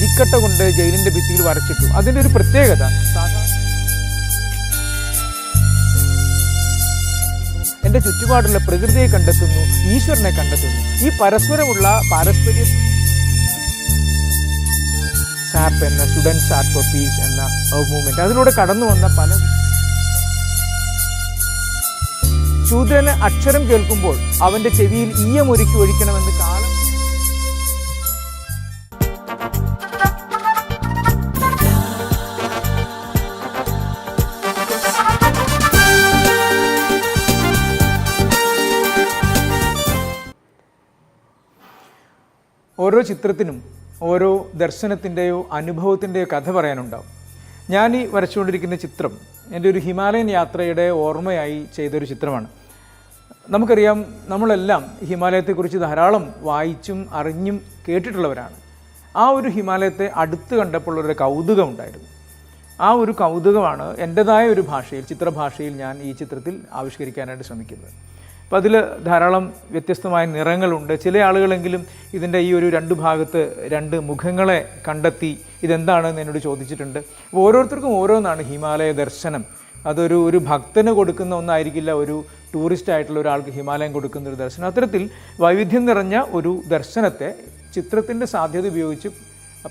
കരിക്കട്ട കൊണ്ട് ജയിലിൻ്റെ ഭിത്തിയിൽ വരച്ചിട്ടു. അതിൻ്റെ ഒരു പ്രത്യേകത എൻ്റെ ചുറ്റുപാടുള്ള പ്രകൃതിയെ കണ്ടെത്തുന്നു, ഈശ്വരനെ കണ്ടെത്തുന്നു. ഈ പരസ്പരമുള്ള പാരസ്പര്യ സാപ്പ് എന്ന സ്റ്റുഡൻസ് ആർട്ട് ഫോർ പീസ് എന്ന മൂവ്മെൻറ്റ്, അതിലൂടെ കടന്നു വന്ന പല ശൂദ്രന് അക്ഷരം കേൾക്കുമ്പോൾ അവൻ്റെ ചെവിയിൽ ഈയമൊരുക്കി ഒഴിക്കണമെന്ന് കാലം. ഓരോ ചിത്രത്തിനും ഓരോ ദർശനത്തിൻ്റെയോ അനുഭവത്തിൻ്റെയോ കഥ പറയാനുണ്ടാവും. ഞാൻ ഈ വരച്ചുകൊണ്ടിരിക്കുന്ന ചിത്രം എൻ്റെ ഒരു ഹിമാലയൻ യാത്രയുടെ ഓർമ്മയായി ചെയ്തൊരു ചിത്രമാണ്. നമുക്കറിയാം, നമ്മളെല്ലാം ഹിമാലയത്തെക്കുറിച്ച് ധാരാളം വായിച്ചും അറിഞ്ഞും കേട്ടിട്ടുള്ളവരാണ്. ആ ഒരു ഹിമാലയത്തെ അടുത്ത് കണ്ടപ്പോൾ ഒരു കൗതുകം ഉണ്ടായിരുന്നു. ആ ഒരു കൗതുകമാണ് എൻ്റെതായ ഒരു ഭാഷയിൽ, ചിത്രഭാഷയിൽ ഞാൻ ഈ ചിത്രത്തിൽ ആവിഷ്കരിക്കാനായിട്ട് ശ്രമിക്കുന്നത്. അപ്പോൾ അതിൽ ധാരാളം വ്യത്യസ്തമായ നിറങ്ങളുണ്ട്. ചില ആളുകളെങ്കിലും ഇതിൻ്റെ ഈ ഒരു രണ്ട് ഭാഗത്ത് രണ്ട് മുഖങ്ങളെ കണ്ടെത്തി ഇതെന്താണെന്ന് എന്നോട് ചോദിച്ചിട്ടുണ്ട്. അപ്പോൾ ഓരോരുത്തർക്കും ഓരോന്നാണ് ഹിമാലയ ദർശനം. അതൊരു ഭക്തന് കൊടുക്കുന്ന ഒന്നായിരിക്കില്ല ഒരു ടൂറിസ്റ്റ് ആയിട്ടുള്ള ഒരാൾക്ക് ഹിമാലയം കൊടുക്കുന്ന ഒരു ദർശനം. അത്തരത്തിൽ വൈവിധ്യം നിറഞ്ഞ ഒരു ദർശനത്തെ ചിത്രത്തിൻ്റെ സാധ്യത ഉപയോഗിച്ച്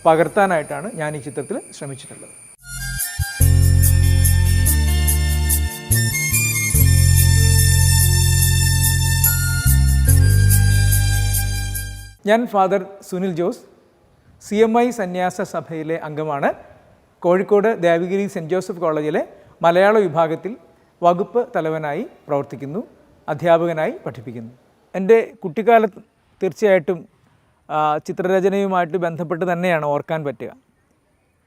പകർത്താനായിട്ടാണ് ഞാൻ ഈ ചിത്രത്തിൽ ശ്രമിച്ചിട്ടുള്ളത്. ഞാൻ ഫാദർ സുനിൽ ജോസ്, CMI സന്യാസ സഭയിലെ അംഗമാണ്. കോഴിക്കോട് ദേവഗിരി സെൻറ്റ് ജോസഫ് കോളേജിലെ മലയാള വിഭാഗത്തിൽ വകുപ്പ് തലവനായി പ്രവർത്തിക്കുന്നു, അധ്യാപകനായി പഠിപ്പിക്കുന്നു. എൻ്റെ കുട്ടിക്കാലത്ത് തീർച്ചയായിട്ടും ചിത്രരചനയുമായിട്ട് ബന്ധപ്പെട്ട് തന്നെയാണ് ഓർക്കാൻ പറ്റുക.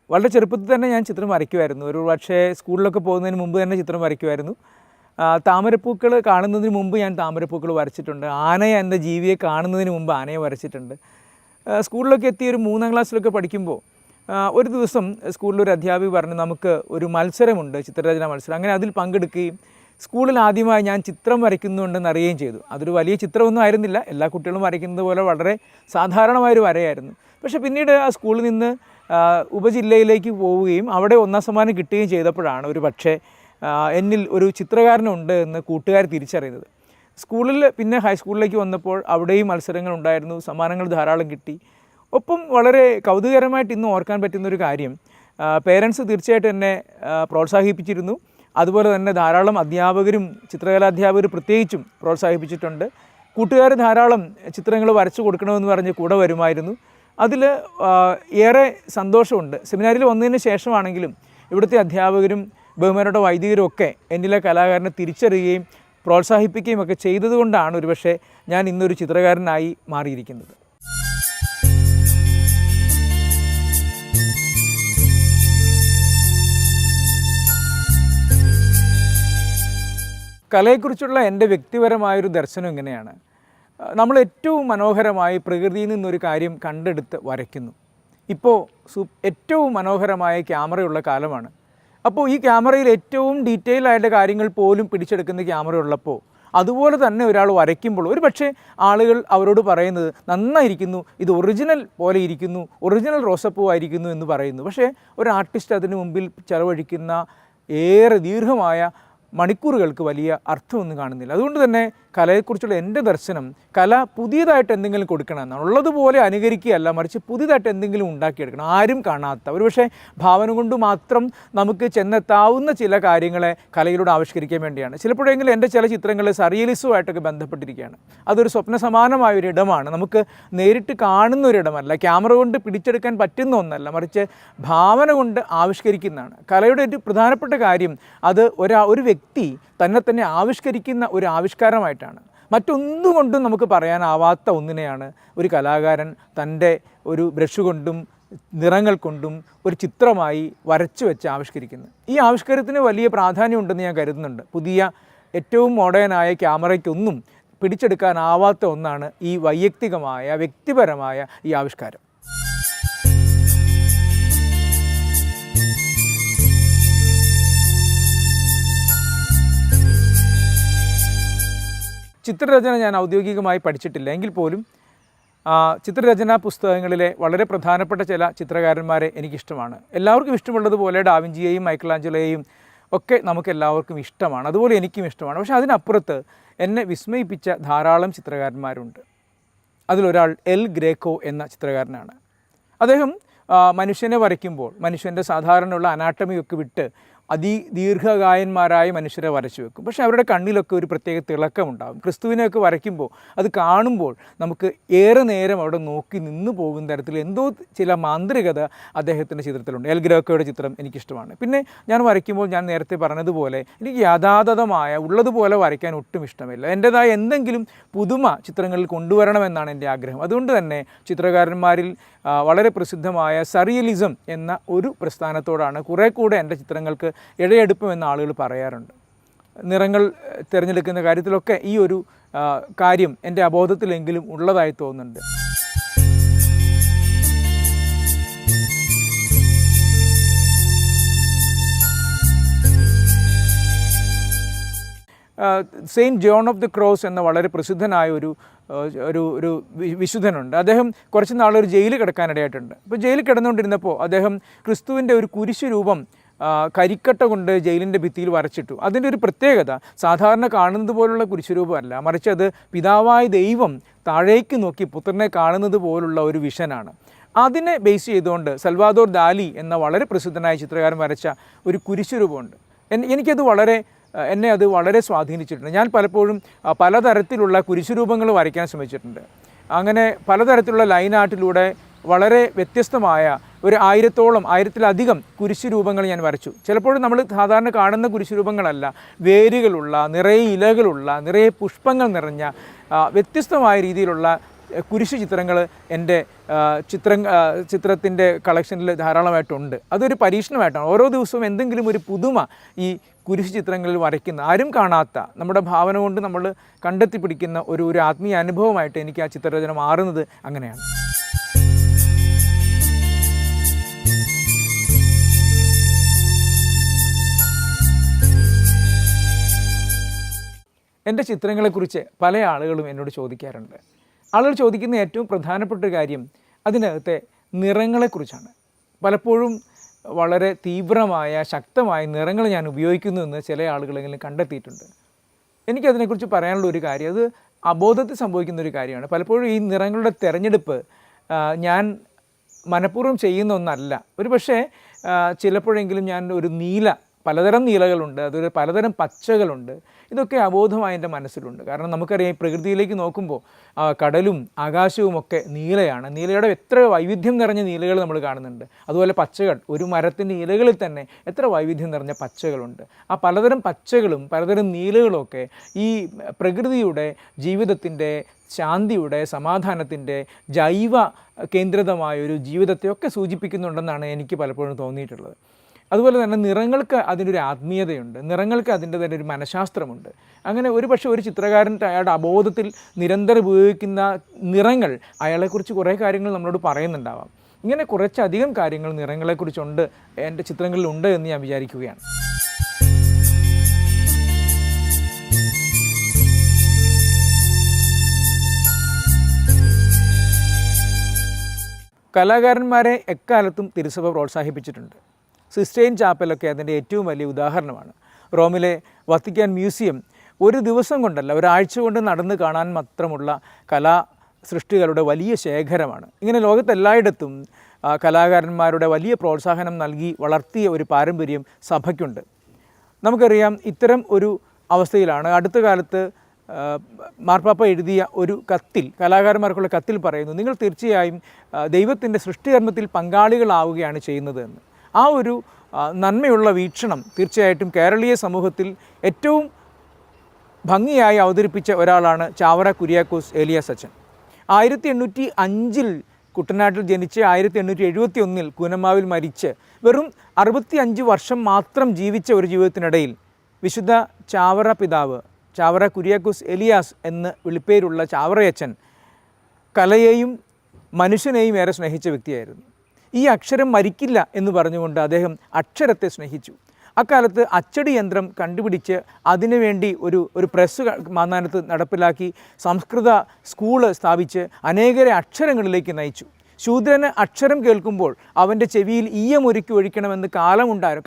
വളരെ ചെറുപ്പത്തിൽ തന്നെ ഞാൻ ചിത്രം വരയ്ക്കുമായിരുന്നു. ഒരു പക്ഷേ സ്കൂളിലൊക്കെ പോകുന്നതിന് മുമ്പ് തന്നെ ചിത്രം വരയ്ക്കുമായിരുന്നു. താമരപ്പൂക്കൾ കാണുന്നതിന് മുമ്പ് ഞാൻ താമരപ്പൂക്കൾ വരച്ചിട്ടുണ്ട്. ആനയെ, എൻ്റെ ജീവിയെ കാണുന്നതിന് മുമ്പ് ആനയെ വരച്ചിട്ടുണ്ട്. സ്കൂളിലൊക്കെ എത്തി ഒരു 3ാം ക്ലാസ്സിലൊക്കെ പഠിക്കുമ്പോൾ ഒരു ദിവസം സ്കൂളിലൊരു അധ്യാപിക പറഞ്ഞു, നമുക്ക് ഒരു മത്സരമുണ്ട്, ചിത്രരചന മത്സരം. അങ്ങനെ അതിൽ പങ്കെടുക്കുകയും സ്കൂളിൽ ആദ്യമായി ഞാൻ ചിത്രം വരയ്ക്കുന്നുണ്ടെന്ന് അറിയുകയും ചെയ്തു. അതൊരു വലിയ ചിത്രമൊന്നും ആയിരുന്നില്ല, എല്ലാ കുട്ടികളും വരയ്ക്കുന്നത് പോലെ വളരെ സാധാരണമായൊരു വരയായിരുന്നു. പക്ഷേ പിന്നീട് ആ സ്കൂളിൽ നിന്ന് ഉപജില്ലയിലേക്ക് പോവുകയും അവിടെ 1ാം സമ്മാനം കിട്ടുകയും ചെയ്തപ്പോഴാണ് ഒരു പക്ഷേ എന്നിൽ ഒരു ചിത്രകാരനുണ്ട് എന്ന് കൂട്ടുകാർ തിരിച്ചറിയുന്നത്. സ്കൂളിൽ പിന്നെ ഹൈസ്കൂളിലേക്ക് വന്നപ്പോൾ അവിടെയും മത്സരങ്ങൾ ഉണ്ടായിരുന്നു, സമ്മാനങ്ങൾ ധാരാളം കിട്ടി. ഒപ്പം വളരെ കൗതുകകരമായിട്ട് ഇന്ന് ഓർക്കാൻ പറ്റുന്നൊരു കാര്യം, പേരൻസ് തീർച്ചയായിട്ടും എന്നെ പ്രോത്സാഹിപ്പിച്ചിരുന്നു. അതുപോലെ തന്നെ ധാരാളം അധ്യാപകരും ചിത്രകലാധ്യാപകർ പ്രത്യേകിച്ചും പ്രോത്സാഹിപ്പിച്ചിട്ടുണ്ട്. കൂട്ടുകാർ ധാരാളം ചിത്രങ്ങൾ വരച്ചു കൊടുക്കണമെന്ന് പറഞ്ഞ് കൂടെ വരുമായിരുന്നു. അതിൽ ഏറെ സന്തോഷമുണ്ട്. സെമിനാരിൽ വന്നതിന് ശേഷമാണെങ്കിലും ഇവിടുത്തെ അധ്യാപകരും ബഹുമാനപ്പെട്ട വൈദികരും ഒക്കെ എന്നിലെ കലാകാരനെ തിരിച്ചറിയുകയും പ്രോത്സാഹിപ്പിക്കുകയും ഒക്കെ ചെയ്തതുകൊണ്ടാണ് ഒരുപക്ഷെ ഞാൻ ഇന്നൊരു ചിത്രകാരനായി മാറിയിരിക്കുന്നത്. കലയെക്കുറിച്ചുള്ള എൻ്റെ വ്യക്തിപരമായൊരു ദർശനം ഇങ്ങനെയാണ്. നമ്മൾ ഏറ്റവും മനോഹരമായി പ്രകൃതിയിൽ നിന്നൊരു കാര്യം കണ്ടെടുത്ത് വരയ്ക്കുന്നു. ഇപ്പോൾ ഏറ്റവും മനോഹരമായ ക്യാമറയുള്ള കാലമാണ്. അപ്പോൾ ഈ ക്യാമറയിൽ ഏറ്റവും ഡീറ്റെയിൽ ആയിട്ട് കാര്യങ്ങൾ പോലും പിടിച്ചെടുക്കുന്ന ക്യാമറ ഉള്ളപ്പോൾ അതുപോലെ തന്നെ ഒരാൾ വരയ്ക്കുമ്പോൾ ഒരു പക്ഷേ ആളുകൾ അവരോട് പറയുന്നത് നന്നായിരിക്കുന്നു, ഇത് ഒറിജിനൽ പോലെ ഇരിക്കുന്നു, ഒറിജിനൽ റോസപ്പൂ ആയിരിക്കുന്നു എന്ന് പറയുന്നു. പക്ഷേ ഒരു ആർട്ടിസ്റ്റ് അതിന് മുമ്പിൽ ചെലവഴിക്കുന്ന ഏറെ ദീർഘമായ മണിക്കൂറുകൾക്ക് വലിയ അർത്ഥമൊന്നും കാണുന്നില്ല. അതുകൊണ്ട് തന്നെ കലയെക്കുറിച്ചുള്ള എൻ്റെ ദർശനം, കല പുതിയതായിട്ട് എന്തെങ്കിലും കൊടുക്കണം എന്നാണ്. ഉള്ളതുപോലെ അനുകരിക്കുകയല്ല, മറിച്ച് പുതിയതായിട്ട് എന്തെങ്കിലും ഉണ്ടാക്കിയെടുക്കണം. ആരും കാണാത്ത, ഒരുപക്ഷെ ഭാവന കൊണ്ട് മാത്രം നമുക്ക് ചെന്നെത്താവുന്ന ചില കാര്യങ്ങളെ കലയിലൂടെ ആവിഷ്കരിക്കാൻ വേണ്ടിയാണ്. ചിലപ്പോഴെങ്കിലും എൻ്റെ ചില ചിത്രങ്ങൾ സറിയലിസവുമായിട്ടൊക്കെ ബന്ധപ്പെട്ടിരിക്കുകയാണ്. അതൊരു സ്വപ്ന സമാനമായൊരു ഇടമാണ്. നമുക്ക് നേരിട്ട് കാണുന്ന ഒരിടമല്ല, ക്യാമറ കൊണ്ട് പിടിച്ചെടുക്കാൻ പറ്റുന്ന ഒന്നല്ല, മറിച്ച് ഭാവന കൊണ്ട് ആവിഷ്കരിക്കുന്നതാണ്. കലയുടെ ഒരു പ്രധാനപ്പെട്ട കാര്യം അത് ഒരു വ്യക്തി തന്നെ ആവിഷ്കരിക്കുന്ന ഒരു ആവിഷ്കാരമായിട്ടാണ്. മറ്റൊന്നുകൊണ്ടും നമുക്ക് പറയാനാവാത്ത ഒന്നിനെയാണ് ഒരു കലാകാരൻ തൻ്റെ ഒരു ബ്രഷ് കൊണ്ടും നിറങ്ങൾ കൊണ്ടും ഒരു ചിത്രമായി വരച്ചു വെച്ച് ആവിഷ്കരിക്കുന്നത്. ഈ ആവിഷ്കാരത്തിന് വലിയ പ്രാധാന്യമുണ്ടെന്ന് ഞാൻ കരുതുന്നുണ്ട്. പുതിയ ഏറ്റവും മോഡേണായ ക്യാമറയ്ക്കൊന്നും പിടിച്ചെടുക്കാനാവാത്ത ഒന്നാണ് ഈ വൈയക്തികമായ, വ്യക്തിപരമായ ഈ ആവിഷ്കാരം. ചിത്രരചന ഞാൻ ഔദ്യോഗികമായി പഠിച്ചിട്ടില്ല, എങ്കിൽ പോലും ചിത്രരചനാ പുസ്തകങ്ങളിലെ വളരെ പ്രധാനപ്പെട്ട ചില ചിത്രകാരന്മാരെ എനിക്കിഷ്ടമാണ്. എല്ലാവർക്കും ഇഷ്ടമുള്ളതുപോലെ ഡാവിഞ്ചിയെയും മൈക്കലാഞ്ചലോയെയും ഒക്കെ നമുക്ക് എല്ലാവർക്കും ഇഷ്ടമാണ്, അതുപോലെ എനിക്കും ഇഷ്ടമാണ്. പക്ഷേ അതിനപ്പുറത്ത് എന്നെ വിസ്മയിപ്പിച്ച ധാരാളം ചിത്രകാരന്മാരുണ്ട്. അതിലൊരാൾ എൽ ഗ്രേക്കോ എന്ന ചിത്രകാരനാണ്. അദ്ദേഹം മനുഷ്യനെ വരയ്ക്കുമ്പോൾ മനുഷ്യൻ്റെ സാധാരണയുള്ള അനാട്ടമിയൊക്കെ വിട്ട് ദീർഘകായന്മാരായ മനുഷ്യരെ വരച്ചു വെക്കും. പക്ഷേ അവരുടെ കണ്ണിലൊക്കെ ഒരു പ്രത്യേക തിളക്കമുണ്ടാകും. ക്രിസ്തുവിനെയൊക്കെ വരയ്ക്കുമ്പോൾ അത് കാണുമ്പോൾ നമുക്ക് ഏറെ നേരം അവിടെ നോക്കി നിന്നു പോകുന്ന തരത്തിൽ എന്തോ ചില മാന്ത്രികത അദ്ദേഹത്തിൻ്റെ ചിത്രത്തിലുണ്ട്. എൽ ഗ്രേക്കോയുടെ ചിത്രം എനിക്കിഷ്ടമാണ്. പിന്നെ ഞാൻ വരയ്ക്കുമ്പോൾ ഞാൻ നേരത്തെ പറഞ്ഞതുപോലെ എനിക്ക് യഥാതഥമായ ഉള്ളതുപോലെ വരയ്ക്കാൻ ഒട്ടും ഇഷ്ടമില്ല. എൻ്റേതായ എന്തെങ്കിലും പുതുമ ചിത്രങ്ങളിൽ കൊണ്ടുവരണമെന്നാണ് എൻ്റെ ആഗ്രഹം. അതുകൊണ്ട് തന്നെ ചിത്രകാരന്മാരിൽ വളരെ പ്രസിദ്ധമായ സറിയലിസം എന്ന ഒരു പ്രസ്ഥാനത്തോടാണ് കുറേ കൂടെ എൻ്റെ ചിത്രങ്ങൾക്ക് ഇഴയെടുപ്പുമെന്ന് ആളുകൾ പറയാറുണ്ട്. നിറങ്ങൾ തിരഞ്ഞെടുക്കുന്ന കാര്യത്തിലൊക്കെ ഈ ഒരു കാര്യം എൻ്റെ അബോധത്തിലെങ്കിലും ഉള്ളതായി തോന്നുന്നുണ്ട്. Saint John of the cross എന്ന വളരെ പ്രസിദ്ധനായ ഒരു വിശുദ്ധനുണ്ട്. അദ്ദേഹം കുറച്ച് നാളൊരു ജയിലിൽ കിടക്കാനിടയായിട്ടുണ്ട്. അപ്പോൾ ജയിലിൽ കിടന്നുകൊണ്ടിരുന്നപ്പോൾ അദ്ദേഹം ക്രിസ്തുവിൻ്റെ ഒരു കുരിശ് രൂപം കരിക്കട്ട കൊണ്ട് ജയിലിൻ്റെ ഭിത്തിയിൽ വരച്ചിട്ടു. അതിൻ്റെ ഒരു പ്രത്യേകത സാധാരണ കാണുന്നത് പോലുള്ള കുരിശുരൂപമല്ല, മറിച്ച് അത് പിതാവായ ദൈവം താഴേക്ക് നോക്കി പുത്രനെ കാണുന്നത് പോലുള്ള ഒരു വിഷനാണ്. അതിനെ ബേസ് ചെയ്തുകൊണ്ട് സൽവാദോർ ദാലി എന്ന വളരെ പ്രസിദ്ധനായ ചിത്രകാരൻ വരച്ച ഒരു കുരിശുരൂപമുണ്ട്. എന്നെ അത് വളരെ സ്വാധീനിച്ചിട്ടുണ്ട്. ഞാൻ പലപ്പോഴും പലതരത്തിലുള്ള കുരിശുരൂപങ്ങൾ വരയ്ക്കാൻ ശ്രമിച്ചിട്ടുണ്ട്. അങ്ങനെ പലതരത്തിലുള്ള ലൈൻ ആർട്ടിലൂടെ വളരെ വ്യത്യസ്തമായ ഒരു 1000-ത്തിലധികം കുരിശുരൂപങ്ങൾ ഞാൻ വരച്ചു. ചിലപ്പോഴും നമ്മൾ സാധാരണ കാണുന്ന കുരിശുരൂപങ്ങളല്ല, വേരുകളുള്ള, നിറയെ ഇലകളുള്ള, നിറയെ പുഷ്പങ്ങൾ നിറഞ്ഞ വ്യത്യസ്തമായ രീതിയിലുള്ള കുരിശു ചിത്രങ്ങൾ എൻ്റെ ചിത്രത്തിൻ്റെ കളക്ഷനിൽ ധാരാളമായിട്ടുണ്ട്. അതൊരു പരീക്ഷണമായിട്ടാണ്. ഓരോ ദിവസവും എന്തെങ്കിലും ഒരു പുതുമ ഈ കുരിശു ചിത്രങ്ങളിൽ വരയ്ക്കുന്ന, ആരും കാണാത്ത, നമ്മുടെ ഭാവന കൊണ്ട് നമ്മൾ കണ്ടെത്തിപ്പിടിക്കുന്ന ഒരു ആത്മീയ അനുഭവമായിട്ട് എനിക്ക് ആ ചിത്രരചന മാറുന്നത് അങ്ങനെയാണ്. എൻ്റെ ചിത്രങ്ങളെക്കുറിച്ച് പല ആളുകളും എന്നോട് ചോദിക്കാറുണ്ട്. ആളുകൾ ചോദിക്കുന്ന ഏറ്റവും പ്രധാനപ്പെട്ട ഒരു കാര്യം അതിനകത്തെ നിറങ്ങളെക്കുറിച്ചാണ്. പലപ്പോഴും വളരെ തീവ്രമായ ശക്തമായ നിറങ്ങൾ ഞാൻ ഉപയോഗിക്കുന്നു എന്ന് ചില ആളുകളെങ്കിലും കണ്ടെത്തിയിട്ടുണ്ട്. എനിക്കതിനെക്കുറിച്ച് പറയാനുള്ള ഒരു കാര്യം, അത് അബോധത്തിൽ സംഭവിക്കുന്ന ഒരു കാര്യമാണ്. പലപ്പോഴും ഈ നിറങ്ങളുടെ തിരഞ്ഞെടുപ്പ് ഞാൻ മനഃപൂർവ്വം ചെയ്യുന്ന ഒന്നല്ല. ഒരു പക്ഷേ ചിലപ്പോഴെങ്കിലും ഞാൻ ഒരു പലതരം നീലകളുണ്ട്, അതൊരു പലതരം പച്ചകളുണ്ട്, ഇതൊക്കെ അബോധമായി എൻ്റെ മനസ്സിലുണ്ട്. കാരണം നമുക്കറിയാം, പ്രകൃതിയിലേക്ക് നോക്കുമ്പോൾ കടലും ആകാശവും ഒക്കെ നീലയാണ്. നീലയുടെ എത്ര വൈവിധ്യം നിറഞ്ഞ നീലകൾ നമ്മൾ കാണുന്നുണ്ട്. അതുപോലെ പച്ചകൾ, ഒരു മരത്തിൻ്റെ ഇലകളിൽ തന്നെ എത്ര വൈവിധ്യം നിറഞ്ഞ പച്ചകളുണ്ട്. ആ പലതരം പച്ചകളും പലതരം നീലകളും ഒക്കെ ഈ പ്രകൃതിയുടെ, ജീവിതത്തിൻ്റെ, ശാന്തിയുടെ, സമാധാനത്തിൻ്റെ, ജൈവ കേന്ദ്രിതമായൊരു ജീവിതത്തെയൊക്കെ സൂചിപ്പിക്കുന്നുണ്ടെന്നാണ് എനിക്ക് പലപ്പോഴും തോന്നിയിട്ടുള്ളത്. അതുപോലെ തന്നെ നിറങ്ങൾക്ക് അതിനൊരു ആത്മീയതയുണ്ട്, നിറങ്ങൾക്ക് അതിൻ്റെ തന്നെ ഒരു മനഃശാസ്ത്രമുണ്ട്. അങ്ങനെ ഒരു ചിത്രകാരൻ അയാളുടെ അബോധത്തിൽ നിരന്തരം ഉപയോഗിക്കുന്ന നിറങ്ങൾ അയാളെക്കുറിച്ച് കുറേ കാര്യങ്ങൾ നമ്മളോട് പറയുന്നുണ്ടാവാം. ഇങ്ങനെ കുറച്ചധികം കാര്യങ്ങൾ നിറങ്ങളെക്കുറിച്ചുണ്ട്, എൻ്റെ ചിത്രങ്ങളിലുണ്ട് എന്ന് ഞാൻ വിചാരിക്കുകയാണ്. കലാകാരന്മാരെ എക്കാലത്തും തിരുസഭ പ്രോത്സാഹിപ്പിച്ചിട്ടുണ്ട്. സിസ്റ്റൈൻ ചാപ്പലൊക്കെ അതിൻ്റെ ഏറ്റവും വലിയ ഉദാഹരണമാണ്. റോമിലെ വത്തിക്കാൻ മ്യൂസിയം ഒരു ദിവസം കൊണ്ടല്ല, ഒരാഴ്ച കൊണ്ട് നടന്ന് കാണാൻ മാത്രമുള്ള കലാ സൃഷ്ടികളുടെ വലിയ ശേഖരമാണ്. ഇങ്ങനെ ലോകത്തെല്ലായിടത്തും കലാകാരന്മാരുടെ വലിയ പ്രോത്സാഹനം നൽകി വളർത്തിയ ഒരു പാരമ്പര്യം സഭയ്ക്കുണ്ട്. നമുക്കറിയാം, ഇത്തരം ഒരു അവസ്ഥയിലാണ് അടുത്ത കാലത്ത് മാർപ്പാപ്പ എഴുതിയ ഒരു കത്തിൽ, കലാകാരന്മാർക്കുള്ള കത്തിൽ പറയുന്നു, നിങ്ങൾ തീർച്ചയായും ദൈവത്തിൻ്റെ സൃഷ്ടികർമ്മത്തിൽ പങ്കാളികളാവുകയാണ് ചെയ്യുന്നത് എന്ന്. ആ ഒരു നന്മയുള്ള വീക്ഷണം തീർച്ചയായിട്ടും കേരളീയ സമൂഹത്തിൽ ഏറ്റവും ഭംഗിയായി അവതരിപ്പിച്ച ഒരാളാണ് ചാവറ കുര്യാക്കോസ് ഏലിയാസ് അച്ഛൻ. 1805 കുട്ടനാട്ടിൽ ജനിച്ച് 1871 കൂനമ്മാവിൽ മരിച്ച് വെറും 65 വർഷം മാത്രം ജീവിച്ച ഒരു ജീവിതത്തിനിടയിൽ വിശുദ്ധ ചാവറ പിതാവ്, ചാവറ കുര്യാക്കോസ് ഏലിയാസ് എന്ന് വിളിപ്പേരുള്ള ചാവറയച്ചൻ കലയെയും മനുഷ്യനെയും ഏറെ സ്നേഹിച്ച വ്യക്തിയായിരുന്നു. ഈ അക്ഷരം മരിക്കില്ല എന്ന് പറഞ്ഞുകൊണ്ട് അദ്ദേഹം അക്ഷരത്തെ സ്നേഹിച്ചു. അക്കാലത്ത് അച്ചടി യന്ത്രം കണ്ടുപിടിച്ച് അതിനുവേണ്ടി ഒരു പ്രസ് മാന്നാനത്ത് നടപ്പിലാക്കി സംസ്കൃത സ്കൂള് സ്ഥാപിച്ച് അനേകരെ അക്ഷരങ്ങളിലേക്ക് നയിച്ചു. ശൂദ്രന് അക്ഷരം കേൾക്കുമ്പോൾ അവൻ്റെ ചെവിയിൽ ഈയമൊരുക്കി ഒഴിക്കണമെന്ന്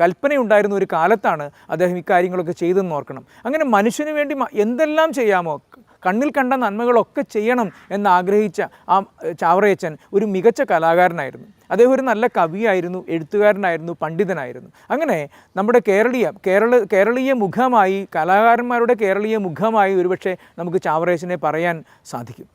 കൽപ്പനയുണ്ടായിരുന്ന ഒരു കാലത്താണ് അദ്ദേഹം ഇക്കാര്യങ്ങളൊക്കെ ചെയ്തെന്ന് ഓർക്കണം. അങ്ങനെ മനുഷ്യന് വേണ്ടി എന്തെല്ലാം ചെയ്യാമോ, കണ്ണിൽ കണ്ട നന്മകളൊക്കെ ചെയ്യണം എന്നാഗ്രഹിച്ച ആ ചാവറയച്ചൻ ഒരു മികച്ച കലാകാരനായിരുന്നു. അദ്ദേഹം ഒരു നല്ല കവിയായിരുന്നു, എഴുത്തുകാരനായിരുന്നു, പണ്ഡിതനായിരുന്നു. അങ്ങനെ നമ്മുടെ കേരളീയ മുഖമായി, കലാകാരന്മാരുടെ കേരളീയ മുഖമായി ഒരുപക്ഷെ നമുക്ക് ചാവറയച്ചനെ പറയാൻ സാധിക്കും.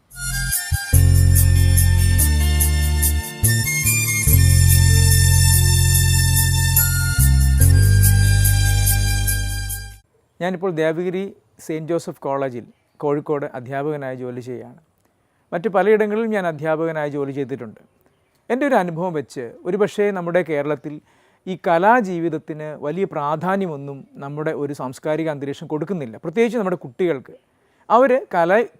ഞാനിപ്പോൾ ദേവഗിരി സെയിൻറ്റ് ജോസഫ് കോളേജിൽ കോഴിക്കോട് അധ്യാപകനായി ജോലി ചെയ്യുകയാണ്. മറ്റ് പലയിടങ്ങളിലും ഞാൻ അധ്യാപകനായി ജോലി ചെയ്തിട്ടുണ്ട്. എൻ്റെ ഒരു അനുഭവം വെച്ച് ഒരുപക്ഷേ നമ്മുടെ കേരളത്തിൽ ഈ കലാജീവിതത്തിന് വലിയ പ്രാധാന്യമൊന്നും നമ്മുടെ ഒരു സാംസ്കാരിക അന്തരീക്ഷം കൊടുക്കുന്നില്ല. പ്രത്യേകിച്ച് നമ്മുടെ കുട്ടികൾക്ക്. അവർ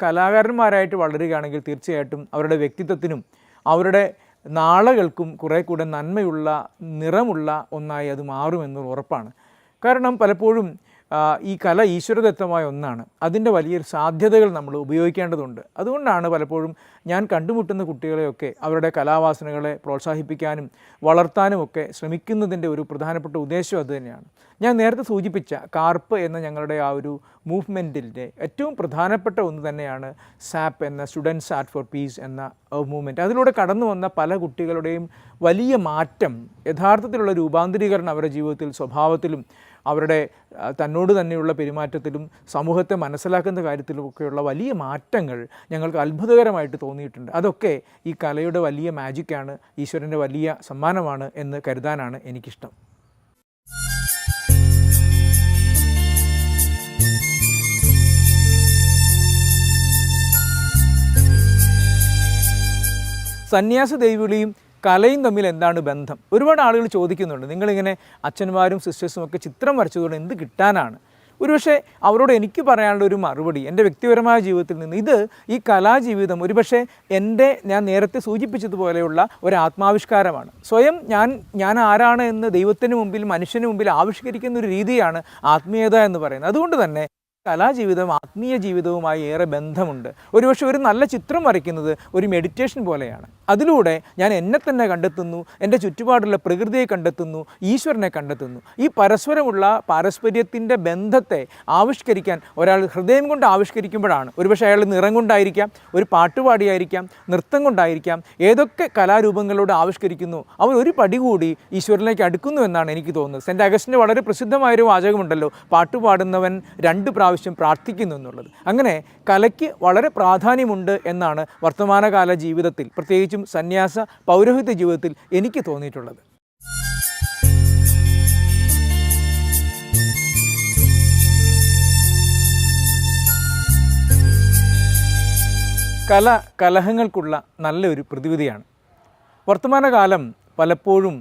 കലാകാരന്മാരായിട്ട് വളരുകയാണെങ്കിൽ തീർച്ചയായിട്ടും അവരുടെ വ്യക്തിത്വത്തിനും അവരുടെ നാളുകൾക്കും കുറേ കൂടെ നന്മയുള്ള, നിറമുള്ള ഒന്നായി അത് മാറുമെന്ന് ഉറപ്പാണ്. കാരണം പലപ്പോഴും ഈ കല ഈശ്വരദത്തമായ ഒന്നാണ്. അതിൻ്റെ വലിയൊരു സാധ്യതകൾ നമ്മൾ ഉപയോഗിക്കേണ്ടതുണ്ട്. അതുകൊണ്ടാണ് പലപ്പോഴും ഞാൻ കണ്ടുമുട്ടുന്ന കുട്ടികളെയൊക്കെ അവരുടെ കലാവാസനകളെ പ്രോത്സാഹിപ്പിക്കാനും വളർത്താനുമൊക്കെ ശ്രമിക്കുന്നതിൻ്റെ ഒരു പ്രധാനപ്പെട്ട ഉദ്ദേശം അതുതന്നെയാണ്. ഞാൻ നേരത്തെ സൂചിപ്പിച്ച കാർപ്പ് എന്ന ഞങ്ങളുടെ ആ ഒരു മൂവ്മെൻറ്റിൻ്റെ ഏറ്റവും പ്രധാനപ്പെട്ട ഒന്ന് തന്നെയാണ് സാപ്പ് എന്ന സ്റ്റുഡൻസ് ആർട്ട് ഫോർ പീസ് എന്ന മൂവ്മെൻറ്റ്. അതിലൂടെ കടന്നു വന്ന പല കുട്ടികളുടെയും വലിയ മാറ്റം, യഥാർത്ഥത്തിലുള്ള രൂപാന്തരീകരണം അവരുടെ ജീവിതത്തിൽ, സ്വഭാവത്തിലും അവരുടെ തന്നോട് തന്നെയുള്ള പെരുമാറ്റത്തിലും സമൂഹത്തെ മനസ്സിലാക്കുന്ന കാര്യത്തിലുമൊക്കെയുള്ള വലിയ മാറ്റങ്ങൾ ഞങ്ങൾക്ക് അത്ഭുതകരമായിട്ട് തോന്നിയിട്ടുണ്ട്. അതൊക്കെ ഈ കലയുടെ വലിയ മാജിക്കാണ്, ഈശ്വരൻ്റെ വലിയ സമ്മാനമാണ് എന്ന് കരുതാനാണ് എനിക്കിഷ്ടം. സന്യാസ ദൈവവിളിയും കലയും തമ്മിൽ എന്താണ് ബന്ധം? ഒരുപാട് ആളുകൾ ചോദിക്കുന്നുണ്ട്. നിങ്ങളിങ്ങനെ അച്ഛന്മാരും സിസ്റ്റേഴ്സും ഒക്കെ ചിത്രം വരച്ചതുകൊണ്ട് എന്ത് കിട്ടാനാണ്? ഒരുപക്ഷെ അവരോട് എനിക്ക് പറയാനുള്ള ഒരു മറുപടി എൻ്റെ വ്യക്തിപരമായ ജീവിതത്തിൽ നിന്ന്, ഈ കലാജീവിതം ഒരുപക്ഷെ ഞാൻ നേരത്തെ സൂചിപ്പിച്ചതുപോലെയുള്ള ഒരു ആത്മാവിഷ്കാരമാണ്. സ്വയം ഞാൻ ആരാണ് എന്ന് ദൈവത്തിന് മുമ്പിൽ, മനുഷ്യന് മുമ്പിൽ ആവിഷ്കരിക്കുന്ന ഒരു രീതിയാണ് ആത്മീയത എന്ന് പറയുന്നത്. അതുകൊണ്ട് തന്നെ കലാജീവിതം ആത്മീയ ജീവിതവുമായി ഏറെ ബന്ധമുണ്ട്. ഒരുപക്ഷെ ഒരു നല്ല ചിത്രം വരയ്ക്കുന്നത് ഒരു മെഡിറ്റേഷൻ പോലെയാണ്. അതിലൂടെ ഞാൻ എന്നെ തന്നെ കണ്ടെത്തുന്നു, എൻ്റെ ചുറ്റുപാടുള്ള പ്രകൃതിയെ കണ്ടെത്തുന്നു, ഈശ്വരനെ കണ്ടെത്തുന്നു. ഈ പാരസ്പര്യത്തിൻ്റെ ബന്ധത്തെ ആവിഷ്കരിക്കാൻ ഒരാൾ ഹൃദയം കൊണ്ട് ആവിഷ്കരിക്കുമ്പോഴാണ്, ഒരുപക്ഷെ അയാൾ നിറം കൊണ്ടായിരിക്കാം, ഒരു പാട്ടുപാടിയായിരിക്കാം, നൃത്തം കൊണ്ടായിരിക്കാം, ഏതൊക്കെ കലാരൂപങ്ങളോട് ആവിഷ്കരിക്കുന്നു അവർ ഒരു പടി കൂടി ഈശ്വരനിലേക്ക് അടുക്കുന്നു എന്നാണ് എനിക്ക് തോന്നുന്നത്. സെൻറ്റ് അഗസ്റ്റിൻ്റെ വളരെ പ്രസിദ്ധമായൊരു വാചകമുണ്ടല്ലോ, പാട്ടുപാടുന്നവൻ 2 പ്രാവശ്യം പ്രാർത്ഥിക്കുന്നു എന്നുള്ളത്. അങ്ങനെ കലയ്ക്ക് വളരെ പ്രാധാന്യമുണ്ട് എന്നാണ് വർത്തമാനകാല ജീവിതത്തിൽ, പ്രത്യേകിച്ചും സന്യാസ പൗരോഹിത്യ ജീവിതത്തിൽ എനിക്ക് തോന്നിയിട്ടുള്ളത്. കലഹങ്ങൾക്കുള്ള നല്ലൊരു പ്രതിവിധിയാണ്. വർത്തമാനകാലം പലപ്പോഴും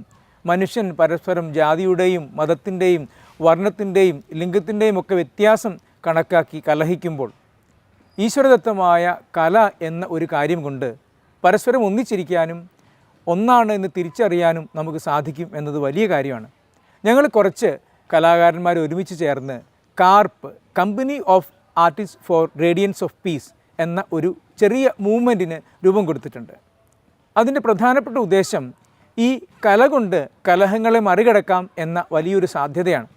മനുഷ്യൻ പരസ്പരം ജാതിയുടെയും മതത്തിൻ്റെയും വർണ്ണത്തിൻ്റെയും ലിംഗത്തിൻ്റെയും ഒക്കെ വ്യത്യാസം കണക്കാക്കി കലഹിക്കുമ്പോൾ ഈശ്വരദത്തമായ കല എന്ന ഒരു കാര്യം കൊണ്ട് പരസ്പരം ഒന്നിച്ചിരിക്കാനും ഒന്നാണ് എന്ന് തിരിച്ചറിയാനും നമുക്ക് സാധിക്കും എന്നത് വലിയ കാര്യമാണ്. ഞങ്ങൾ കുറച്ച് കലാകാരന്മാർ ഒരുമിച്ച് ചേർന്ന് CARP, company of artist for radiance of peace എന്ന ഒരു ചെറിയ മൂവ്മെൻറ്റിന് രൂപം കൊടുത്തിട്ടുണ്ട്. അതിൻ്റെ പ്രധാനപ്പെട്ട ഉദ്ദേശം ഈ കല കൊണ്ട് കലഹങ്ങളെ മറികടക്കാം എന്ന വലിയൊരു സാധ്യതയാണ്.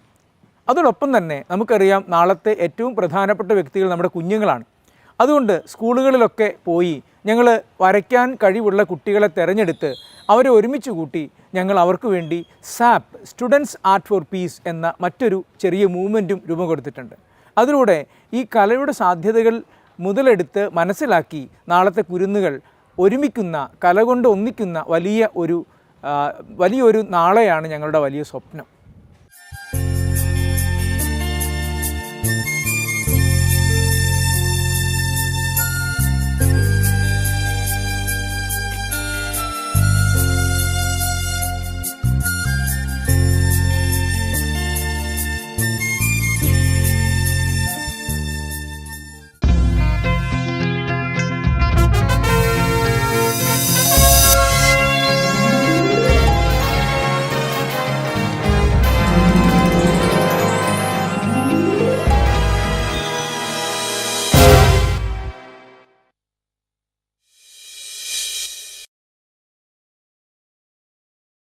അതോടൊപ്പം തന്നെ നമുക്കറിയാം, നാളത്തെ ഏറ്റവും പ്രധാനപ്പെട്ട വ്യക്തികൾ നമ്മുടെ കുഞ്ഞുങ്ങളാണ്. അതുകൊണ്ട് സ്കൂളുകളിലൊക്കെ പോയി ഞങ്ങൾ വരയ്ക്കാൻ കഴിവുള്ള കുട്ടികളെ തിരഞ്ഞെടുത്ത് അവരെ ഒരുമിച്ച് കൂട്ടി ഞങ്ങൾ അവർക്ക് വേണ്ടി SAP, students art for peace എന്ന മറ്റൊരു ചെറിയ മൂവ്മെൻറ്റും രൂപം കൊടുത്തിട്ടുണ്ട്. അതിലൂടെ ഈ കലയുടെ സാധ്യതകൾ മുതലെടുത്ത് മനസ്സിലാക്കി നാളത്തെ കുരുന്നുകൾ ഒരുമിക്കുന്ന, കല കൊണ്ട് ഒന്നിക്കുന്ന വലിയൊരു നാളെയാണ് ഞങ്ങളുടെ വലിയ സ്വപ്നം.